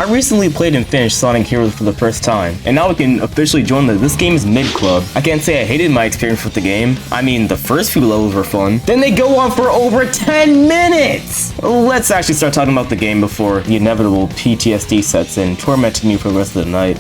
I recently played and finished Sonic Heroes for the first time, and now we can officially join the This Game is Mid Club. I can't say I hated my experience with the game. I mean, the first few levels were fun. Then they go on for over 10 minutes! Let's actually start talking about the game before the inevitable PTSD sets in, tormenting me for the rest of the night.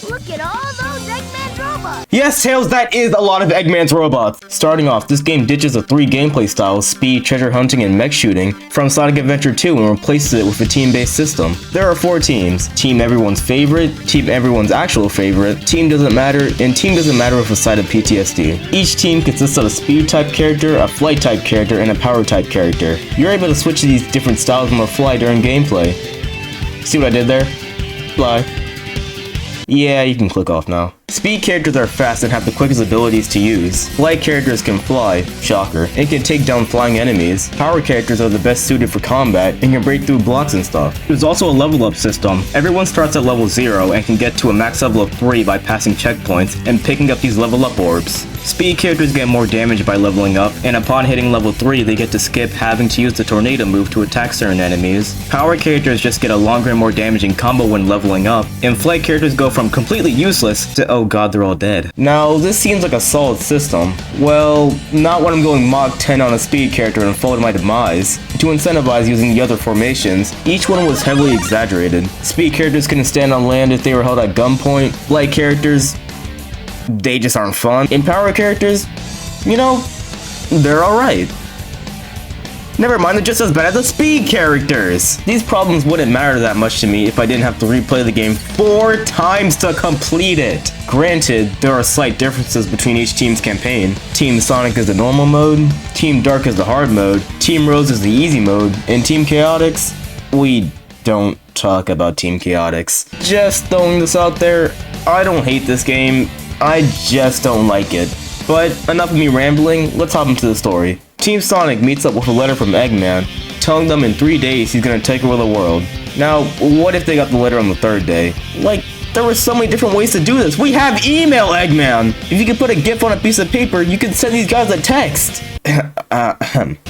Look at all those Eggman's robots! Yes, Tails, that is a lot of Eggman's robots! Starting off, this game ditches the 3 gameplay styles, speed, treasure hunting, and mech shooting, from Sonic Adventure 2 and replaces it with a team-based system. There are 4 teams: Team Everyone's Favorite, Team Everyone's Actual Favorite, Team Doesn't Matter, and Team Doesn't Matter with a side of PTSD. Each team consists of a speed-type character, a flight-type character, and a power-type character. You're able to switch to these different styles on the fly during gameplay. See what I did there? Fly. Yeah, you can click off now. Speed characters are fast and have the quickest abilities to use. Flight characters can fly, shocker, and can take down flying enemies. Power characters are the best suited for combat and can break through blocks and stuff. There's also a level up system. Everyone starts at level 0 and can get to a max level of 3 by passing checkpoints and picking up these level up orbs. Speed characters get more damage by leveling up, and upon hitting level 3 they get to skip having to use the tornado move to attack certain enemies. Power characters just get a longer and more damaging combo when leveling up, and flight characters go from completely useless to oh god they're all dead. Now this seems like a solid system. Well, not when I'm going Mach 10 on a speed character and fall to my demise. To incentivize using the other formations, each one was heavily exaggerated. Speed characters couldn't stand on land if they were held at gunpoint. Flight characters, they just aren't fun. And power characters, you know, they're alright. Never mind, they're just as bad as the speed characters! These problems wouldn't matter that much to me if I didn't have to replay the game 4 times to complete it! Granted, there are slight differences between each team's campaign. Team Sonic is the normal mode, Team Dark is the hard mode, Team Rose is the easy mode, and Team Chaotix? We don't talk about Team Chaotix. Just throwing this out there, I don't hate this game, I just don't like it. But enough of me rambling, let's hop into the story. Team Sonic meets up with a letter from Eggman, telling them in 3 days he's gonna take over the world. Now, what if they got the letter on the 3rd day? Like, there were so many different ways to do this. We have email, Eggman! If you could put a GIF on a piece of paper, you could send these guys a text.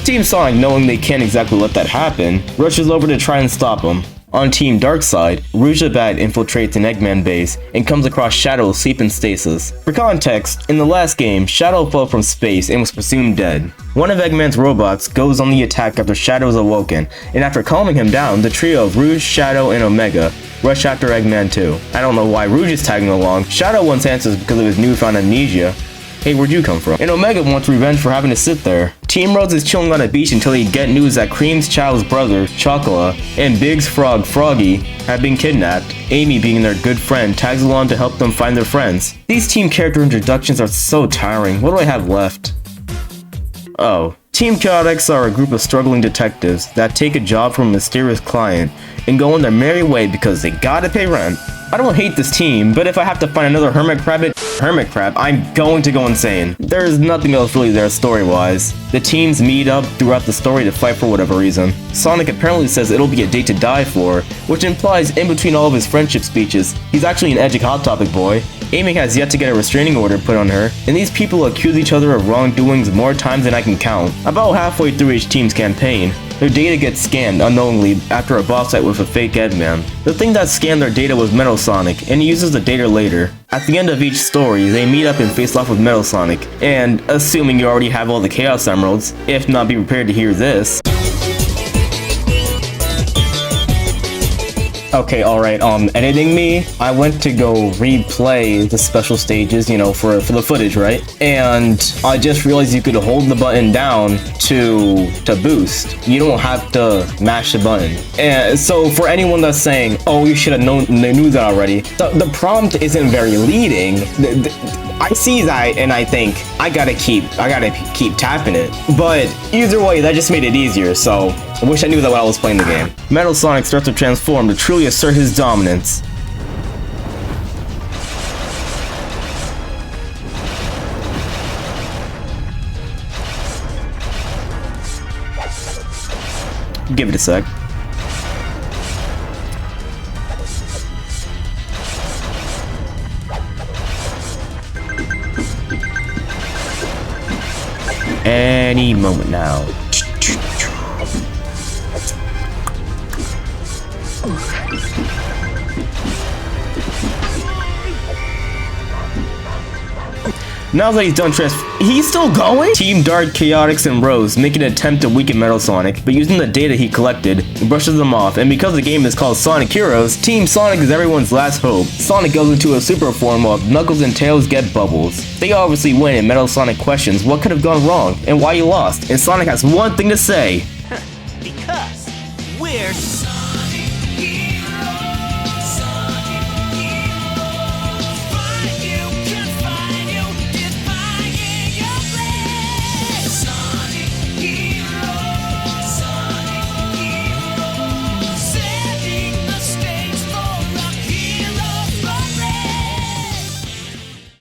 Team Sonic, knowing they can't exactly let that happen, rushes over to try and stop him. On Team Dark side, Rouge the Bat infiltrates an Eggman base and comes across Shadow asleep in stasis. For context, in the last game, Shadow fell from space and was presumed dead. One of Eggman's robots goes on the attack after Shadow is awoken, and after calming him down, the trio of Rouge, Shadow, and Omega rush after Eggman too. I don't know why Rouge is tagging along. Shadow wants answers because of his newfound amnesia. Hey, where'd you come from? And Omega wants revenge for having to sit there. Team Rose is chilling on a beach until they get news that Cream's child's brother, Chocola, and Big's frog, Froggy, have been kidnapped. Amy, being their good friend, tags along to help them find their friends. These team character introductions are so tiring. What do I have left? Oh. Team Chaotix are a group of struggling detectives that take a job from a mysterious client and go on their merry way because they gotta pay rent. I don't hate this team, but if I have to find another hermit crab, I'm going to go insane. There's nothing else really there story-wise. The teams meet up throughout the story to fight for whatever reason. Sonic apparently says it'll be a date to die for, which implies in between all of his friendship speeches, he's actually an edgy Hot Topic boy. Amy has yet to get a restraining order put on her, and these people accuse each other of wrongdoings more times than I can count. About halfway through each team's campaign, their data gets scanned unknowingly after a boss fight with a fake Eggman. The thing that scanned their data was Metal Sonic, and he uses the data later. At the end of each story, they meet up and face off with Metal Sonic, and assuming you already have all the Chaos Emeralds, if not, be prepared to hear this. Okay, alright, editing me, I went to go replay the special stages, you know, for the footage, right? And I just realized you could hold the button down to boost. You don't have to mash the button. And so for anyone that's saying, oh, you should have knew that already, the prompt isn't very leading. I see that and I think I gotta keep tapping it. But either way, that just made it easier, so I wish I knew that while I was playing the game. Metal Sonic starts to transform to truly assert his dominance. Give it a sec. Any moment now. Now that he's done he's still going? Team Dark, Chaotix, and Rose make an attempt to weaken Metal Sonic, but using the data he collected, he brushes them off, and because the game is called Sonic Heroes, Team Sonic is everyone's last hope. Sonic goes into a super form while Knuckles and Tails get bubbles. They obviously win, and Metal Sonic questions what could have gone wrong and why you lost, and Sonic has one thing to say. Because we're